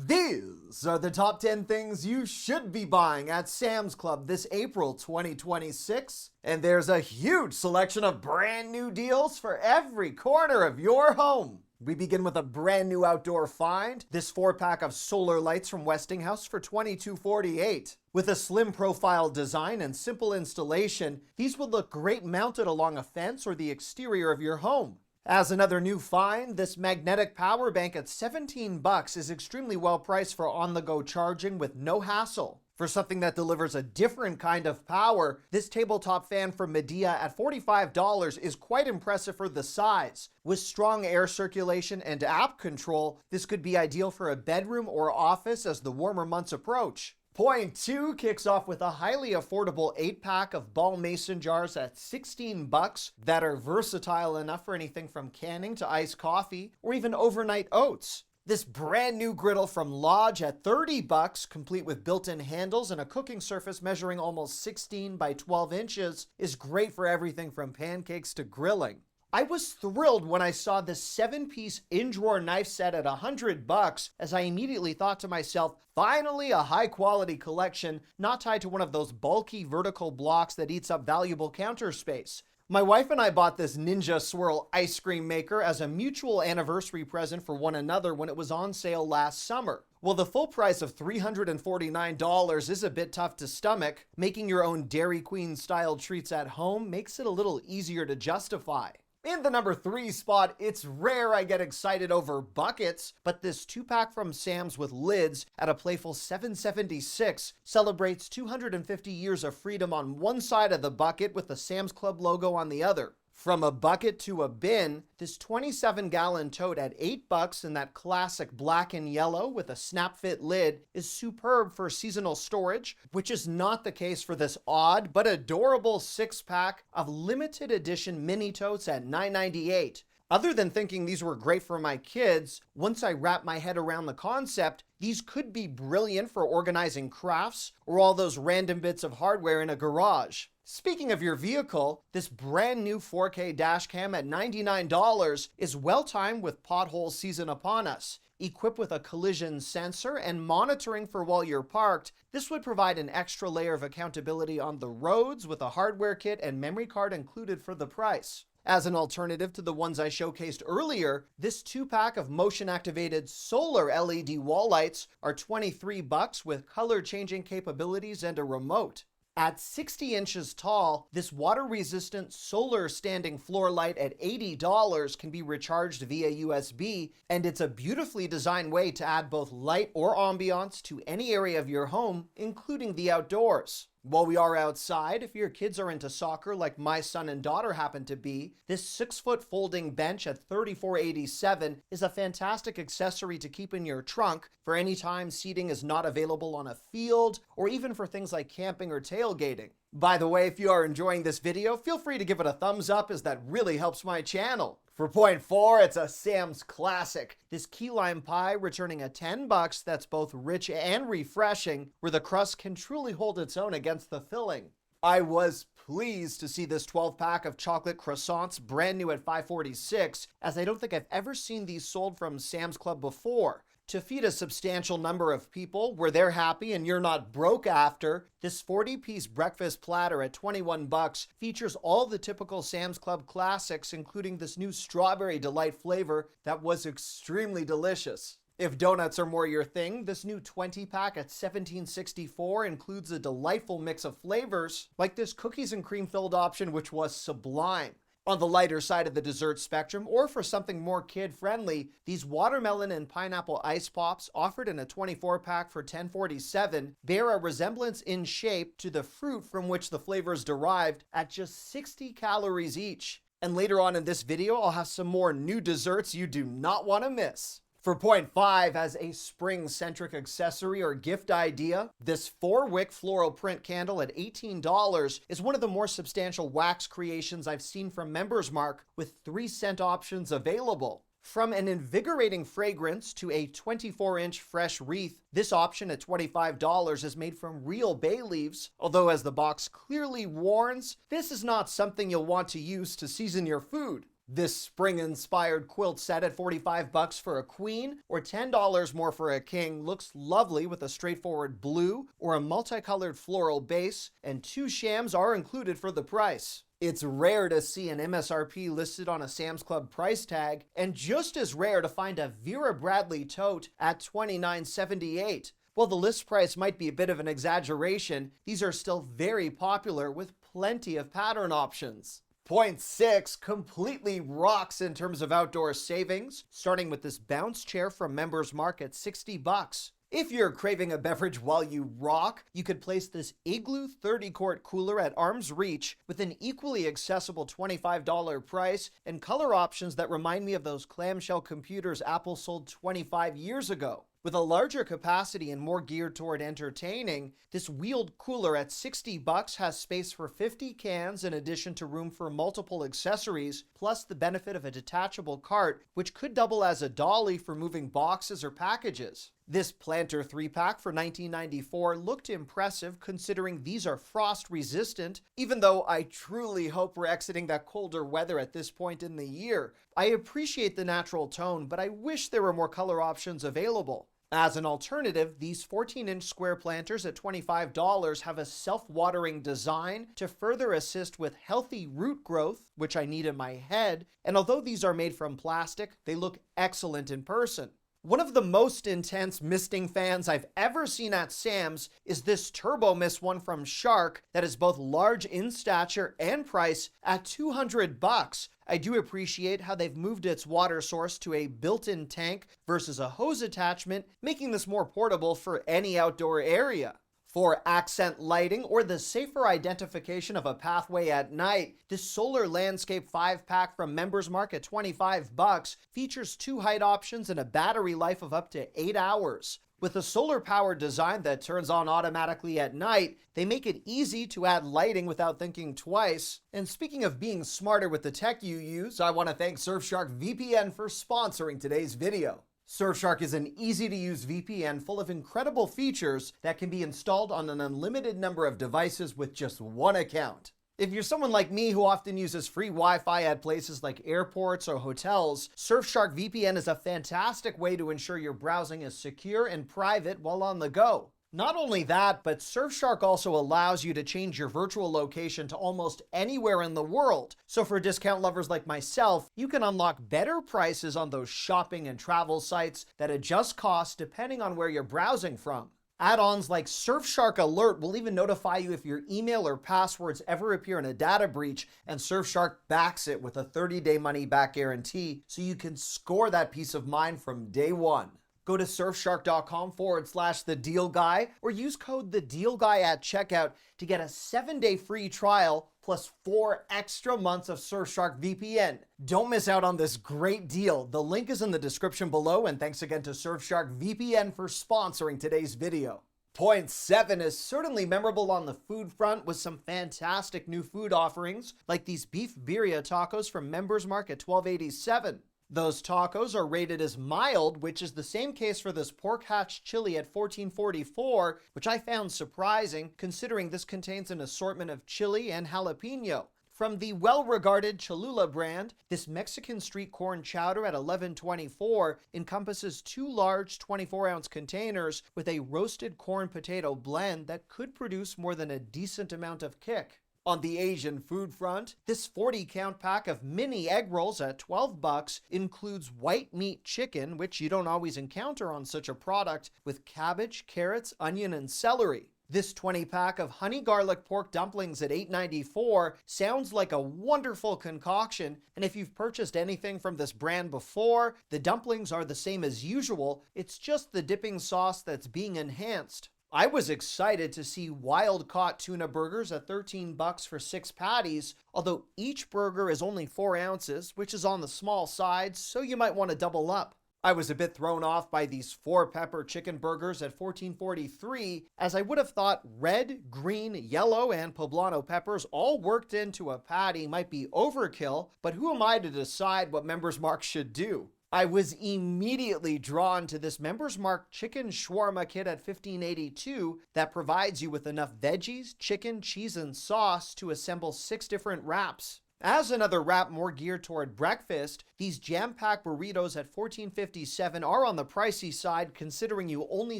These are the top 10 things you should be buying at Sam's Club this April 2026. And there's a huge selection of brand new deals for every corner of your home. We begin with a brand new outdoor find, this 4-pack of solar lights from Westinghouse for $22.48. With a slim profile design and simple installation, these would look great mounted along a fence or the exterior of your home. As another new find, this magnetic power bank at $17 is extremely well priced for on-the-go charging with no hassle. For something that delivers a different kind of power, this tabletop fan from Medea at $45 is quite impressive for the size. With strong air circulation and app control, this could be ideal for a bedroom or office as the warmer months approach. Point 2 kicks off with a highly affordable 8-pack of ball mason jars at $16 that are versatile enough for anything from canning to iced coffee or even overnight oats. This brand new griddle from Lodge at $30, complete with built-in handles and a cooking surface measuring almost 16 by 12 inches, is great for everything from pancakes to grilling. I was thrilled when I saw this 7-piece in-drawer knife set at $100, as I immediately thought to myself, finally a high-quality collection, not tied to one of those bulky vertical blocks that eats up valuable counter space. My wife and I bought this Ninja Swirl ice cream maker as a mutual anniversary present for one another when it was on sale last summer. Well, the full price of $349 is a bit tough to stomach. Making your own Dairy Queen style treats at home makes it a little easier to justify. In the number 3 spot, it's rare I get excited over buckets, but this 2-pack from Sam's with lids at a playful $7.76 celebrates 250 years of freedom on one side of the bucket with the Sam's Club logo on the other. From a bucket to a bin, this 27-gallon tote at $8 in that classic black and yellow with a snap-fit lid is superb for seasonal storage, which is not the case for this odd but adorable 6-pack of limited edition mini totes at $9.98. Other than thinking these were great for my kids, once I wrapped my head around the concept, these could be brilliant for organizing crafts or all those random bits of hardware in a garage. Speaking of your vehicle, this brand new 4K dash cam at $99 is well timed with pothole season upon us. Equipped with a collision sensor and monitoring for while you're parked, this would provide an extra layer of accountability on the roads with a hardware kit and memory card included for the price. As an alternative to the ones I showcased earlier, this 2-pack of motion-activated solar LED wall lights are $23 with color-changing capabilities and a remote. At 60 inches tall, this water-resistant solar standing floor light at $80 can be recharged via USB, and it's a beautifully designed way to add both light or ambiance to any area of your home, including the outdoors. While we are outside, if your kids are into soccer like my son and daughter happen to be, this 6-foot folding bench at $34.87 is a fantastic accessory to keep in your trunk for any time seating is not available on a field, or even for things like camping or tailgating. By the way, if you are enjoying this video, feel free to give it a thumbs up, as that really helps my channel. For point 4, it's a Sam's classic. This key lime pie returning at $10 that's both rich and refreshing, where the crust can truly hold its own against the filling. I was pleased to see this 12-pack of chocolate croissants brand new at $5.46, as I don't think I've ever seen these sold from Sam's Club before. To feed a substantial number of people where they're happy and you're not broke after, this 40-piece breakfast platter at $21 features all the typical Sam's Club classics, including this new strawberry delight flavor that was extremely delicious. If donuts are more your thing, this new 20-pack at $17.64 includes a delightful mix of flavors, like this cookies and cream-filled option, which was sublime. On the lighter side of the dessert spectrum, or for something more kid-friendly, these watermelon and pineapple ice pops, offered in a 24-pack for $10.47, bear a resemblance in shape to the fruit from which the flavor is derived at just 60 calories each. And later on in this video, I'll have some more new desserts you do not want to miss. For point 5, as a spring-centric accessory or gift idea, this 4-wick floral print candle at $18 is one of the more substantial wax creations I've seen from Members Mark, with 3 scent options available. From an invigorating fragrance to a 24-inch fresh wreath, this option at $25 is made from real bay leaves, although as the box clearly warns, this is not something you'll want to use to season your food. This spring-inspired quilt set at $45 for a queen or $10 more for a king looks lovely with a straightforward blue or a multicolored floral base, and 2 shams are included for the price. It's rare to see an MSRP listed on a Sam's Club price tag, and just as rare to find a Vera Bradley tote at $29.78. While the list price might be a bit of an exaggeration, these are still very popular with plenty of pattern options. Point 6 completely rocks in terms of outdoor savings, starting with this bounce chair from Members Mark at $60. If you're craving a beverage while you rock, you could place this Igloo 30-quart cooler at arm's reach with an equally accessible $25 price and color options that remind me of those clamshell computers Apple sold 25 years ago. With a larger capacity and more geared toward entertaining, this wheeled cooler at $60 has space for 50 cans in addition to room for multiple accessories, plus the benefit of a detachable cart, which could double as a dolly for moving boxes or packages. This planter 3-pack for $19.94 looked impressive considering these are frost resistant, even though I truly hope we're exiting that colder weather at this point in the year. I appreciate the natural tone, but I wish there were more color options available. As an alternative, these 14-inch square planters at $25 have a self-watering design to further assist with healthy root growth, which I need in my head, and although these are made from plastic, they look excellent in person. One of the most intense misting fans I've ever seen at Sam's is this Turbo Mist one from Shark that is both large in stature and price at $200. I do appreciate how they've moved its water source to a built-in tank versus a hose attachment, making this more portable for any outdoor area. For accent lighting or the safer identification of a pathway at night, this Solar Landscape 5-pack from Members Mark at $25 features 2 height options and a battery life of up to 8 hours. With a solar-powered design that turns on automatically at night, they make it easy to add lighting without thinking twice. And speaking of being smarter with the tech you use, I want to thank Surfshark VPN for sponsoring today's video. Surfshark is an easy-to-use VPN full of incredible features that can be installed on an unlimited number of devices with just one account. If you're someone like me who often uses free Wi-Fi at places like airports or hotels, Surfshark VPN is a fantastic way to ensure your browsing is secure and private while on the go. Not only that, but Surfshark also allows you to change your virtual location to almost anywhere in the world. So for discount lovers like myself, you can unlock better prices on those shopping and travel sites that adjust costs depending on where you're browsing from. Add-ons like Surfshark Alert will even notify you if your email or passwords ever appear in a data breach, and Surfshark backs it with a 30-day money-back guarantee, so you can score that peace of mind from day one. Go to surfshark.com/thedealguy or use code TheDealGuy at checkout to get a 7-day free trial plus 4 extra months of Surfshark VPN. Don't miss out on this great deal. The link is in the description below, and thanks again to Surfshark VPN for sponsoring today's video. Point 7 is certainly memorable on the food front with some fantastic new food offerings like these beef birria tacos from Members Mark at $12.87. Those tacos are rated as mild, which is the same case for this pork hatch chili at $14.44, which I found surprising considering this contains an assortment of chili and jalapeno. From the well-regarded Cholula brand, this Mexican street corn chowder at $11.24 encompasses 2 large 24-ounce containers with a roasted corn potato blend that could produce more than a decent amount of kick. On the Asian food front, this 40-count pack of mini egg rolls at $12 includes white meat chicken, which you don't always encounter on such a product, with cabbage, carrots, onion, and celery. This 20-pack of honey garlic pork dumplings at $8.94 sounds like a wonderful concoction, and if you've purchased anything from this brand before, the dumplings are the same as usual, it's just the dipping sauce that's being enhanced. I was excited to see wild-caught tuna burgers at $13 for 6 patties, although each burger is only 4 ounces, which is on the small side, so you might want to double up. I was a bit thrown off by these 4-pepper chicken burgers at $14.43, as I would have thought red, green, yellow, and poblano peppers all worked into a patty might be overkill, but who am I to decide what Members Mark should do? I was immediately drawn to this Members Mark chicken shawarma kit at $15.82 that provides you with enough veggies, chicken, cheese, and sauce to assemble 6 different wraps. As another wrap more geared toward breakfast, these jam-packed burritos at $14.57 are on the pricey side considering you only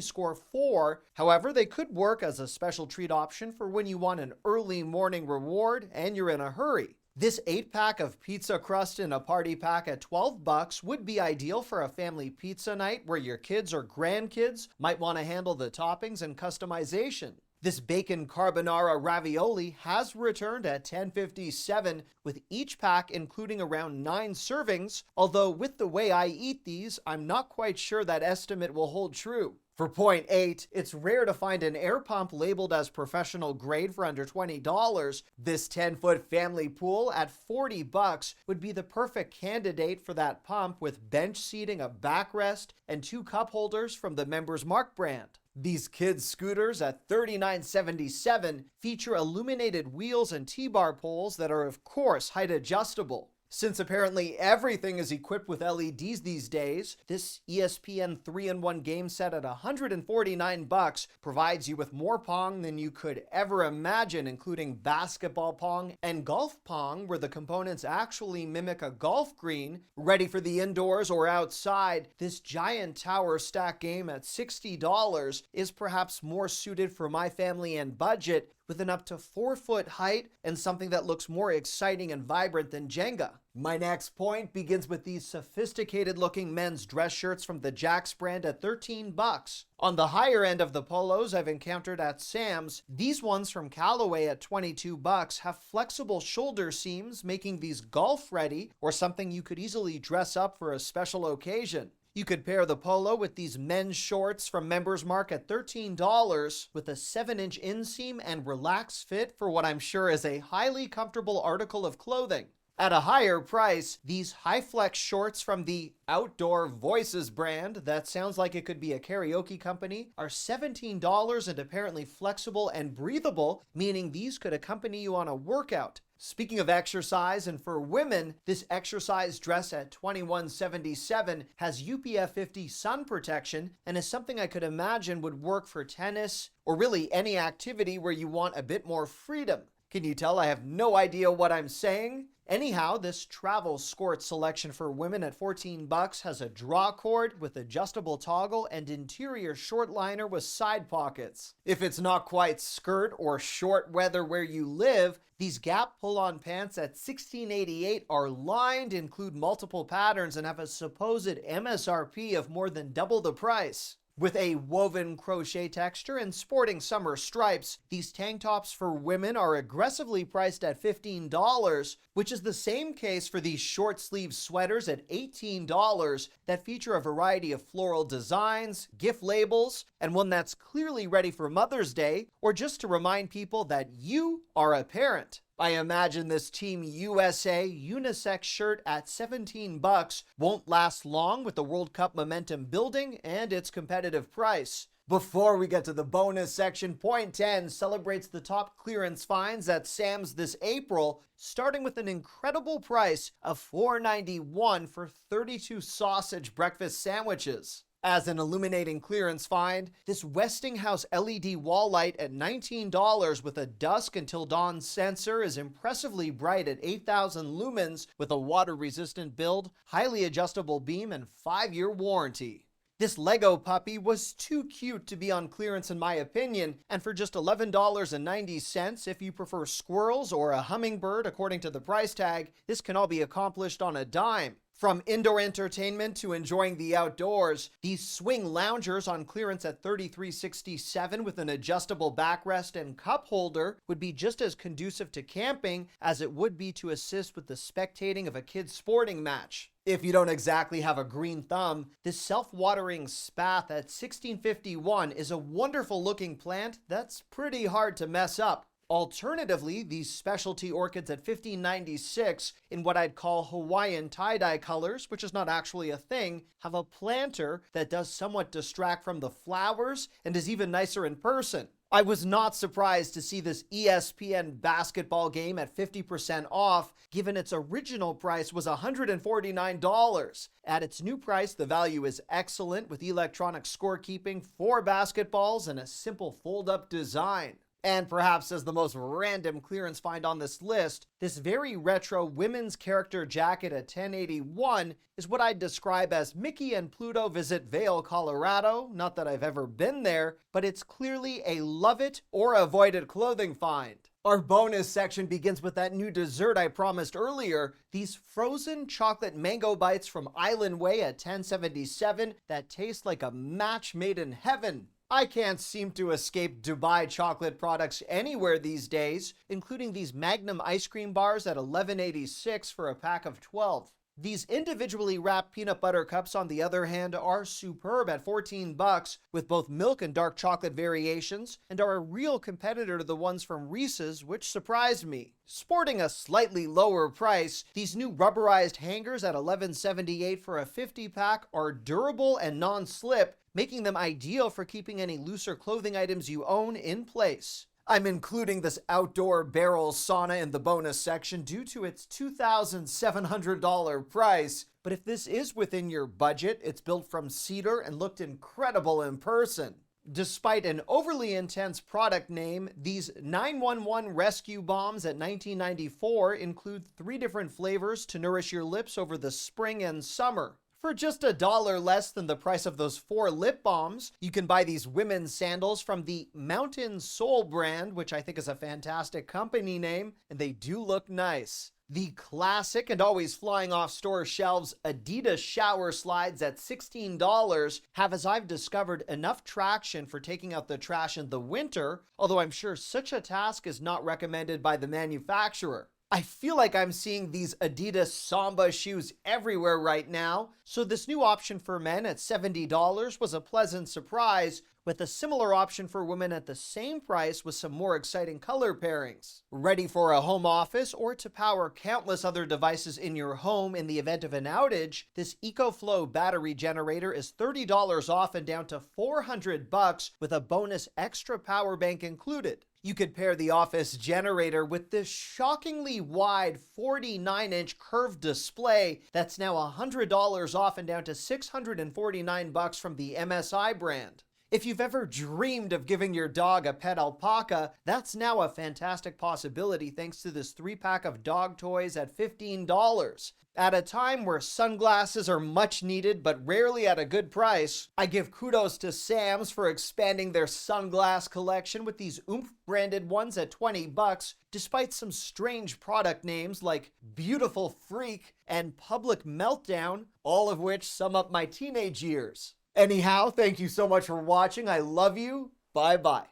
score 4. However, they could work as a special treat option for when you want an early morning reward and you're in a hurry. This 8-pack of pizza crust in a party pack at $12 would be ideal for a family pizza night where your kids or grandkids might want to handle the toppings and customization. This bacon carbonara ravioli has returned at $10.57, with each pack including around 9 servings, although with the way I eat these, I'm not quite sure that estimate will hold true. For point 8, it's rare to find an air pump labeled as professional grade for under $20. This 10-foot family pool at $40 would be the perfect candidate for that pump with bench seating, a backrest, and 2 cup holders from the Members Mark brand. These kids' scooters at $39.77 feature illuminated wheels and T-bar poles that are of course height adjustable. Since apparently everything is equipped with LEDs these days, this ESPN 3-in-1 game set at $149 provides you with more Pong than you could ever imagine, including basketball Pong and golf Pong, where the components actually mimic a golf green. Ready for the indoors or outside, this giant tower stack game at $60 is perhaps more suited for my family and budget, with an up to 4-foot height and something that looks more exciting and vibrant than Jenga. My next point begins with these sophisticated looking men's dress shirts from the Jax brand at $13. On the higher end of the polos I've encountered at Sam's, these ones from Callaway at $22 have flexible shoulder seams, making these golf ready or something you could easily dress up for a special occasion. You could pair the polo with these men's shorts from Members Mark at $13 with a 7-inch inseam and relaxed fit for what I'm sure is a highly comfortable article of clothing. At a higher price, these high-flex shorts from the Outdoor Voices brand, that sounds like it could be a karaoke company, are $17 and apparently flexible and breathable, meaning these could accompany you on a workout. Speaking of exercise, and for women, this exercise dress at $21.77 has UPF 50 sun protection and is something I could imagine would work for tennis or really any activity where you want a bit more freedom. Can you tell I have no idea what I'm saying? Anyhow, this travel skirt selection for women at $14 has a draw cord with adjustable toggle and interior short liner with side pockets. If it's not quite skirt or short weather where you live, these Gap pull-on pants at $16.88 are lined, include multiple patterns, and have a supposed MSRP of more than double the price. With a woven crochet texture and sporting summer stripes, these tank tops for women are aggressively priced at $15, which is the same case for these short sleeve sweaters at $18 that feature a variety of floral designs, gift labels, and one that's clearly ready for Mother's Day, or just to remind people that you are a parent. I imagine this Team USA unisex shirt at $17 won't last long with the World Cup momentum building and its competitive price. Before we get to the bonus section, point 10 celebrates the top clearance finds at Sam's this April, starting with an incredible price of $4.91 for 32 sausage breakfast sandwiches. As an illuminating clearance find, this Westinghouse LED wall light at $19 with a dusk until dawn sensor is impressively bright at 8,000 lumens with a water-resistant build, highly adjustable beam, and 5-year warranty. This Lego puppy was too cute to be on clearance in my opinion, and for just $11.90, if you prefer squirrels or a hummingbird according to the price tag, this can all be accomplished on a dime. From indoor entertainment to enjoying the outdoors, these swing loungers on clearance at $33.67 with an adjustable backrest and cup holder would be just as conducive to camping as it would be to assist with the spectating of a kid's sporting match. If you don't exactly have a green thumb, this self-watering spath at $16.51 is a wonderful looking plant that's pretty hard to mess up. Alternatively, these specialty orchids at $15.96 in what I'd call Hawaiian tie-dye colors, which is not actually a thing, have a planter that does somewhat distract from the flowers and is even nicer in person. I was not surprised to see this ESPN basketball game at 50% off, given its original price was $149. At its new price, the value is excellent with electronic scorekeeping, 4 basketballs, and a simple fold-up design. And perhaps as the most random clearance find on this list, this very retro women's character jacket at $10.81 is what I'd describe as Mickey and Pluto visit Vail, Colorado. Not that I've ever been there, but it's clearly a love it or avoid it clothing find. Our bonus section begins with that new dessert I promised earlier, these frozen chocolate mango bites from Island Way at $10.77 that taste like a match made in heaven. I can't seem to escape Dubai chocolate products anywhere these days, including these Magnum ice cream bars at $11.86 for a pack of 12. These individually wrapped peanut butter cups, on the other hand, are superb at $14 with both milk and dark chocolate variations, and are a real competitor to the ones from Reese's, which surprised me. Sporting a slightly lower price, these new rubberized hangers at $11.78 for a 50-pack are durable and non-slip, making them ideal for keeping any looser clothing items you own in place. I'm including this outdoor barrel sauna in the bonus section due to its $2,700 price, but if this is within your budget, it's built from cedar and looked incredible in person. Despite an overly intense product name, these 911 rescue bombs at $19.94 include 3 different flavors to nourish your lips over the spring and summer. For just $1 less than the price of those 4 lip balms, you can buy these women's sandals from the Mountain Soul brand, which I think is a fantastic company name, and they do look nice. The classic and always flying off store shelves Adidas shower slides at $16 have, as I've discovered, enough traction for taking out the trash in the winter, although I'm sure such a task is not recommended by the manufacturer. I feel like I'm seeing these Adidas Samba shoes everywhere right now, so this new option for men at $70 was a pleasant surprise, with a similar option for women at the same price with some more exciting color pairings. Ready for a home office or to power countless other devices in your home in the event of an outage, this EcoFlow battery generator is $30 off and down to $400 with a bonus extra power bank included. You could pair the office generator with this shockingly wide 49-inch curved display that's now $100 off and down to $649 from the MSI brand. If you've ever dreamed of giving your dog a pet alpaca, that's now a fantastic possibility thanks to this 3-pack of dog toys at $15. At a time where sunglasses are much needed but rarely at a good price, I give kudos to Sam's for expanding their sunglass collection with these Oomph branded ones at $20, despite some strange product names like Beautiful Freak and Public Meltdown, all of which sum up my teenage years. Anyhow, thank you so much for watching. I love you. Bye-bye.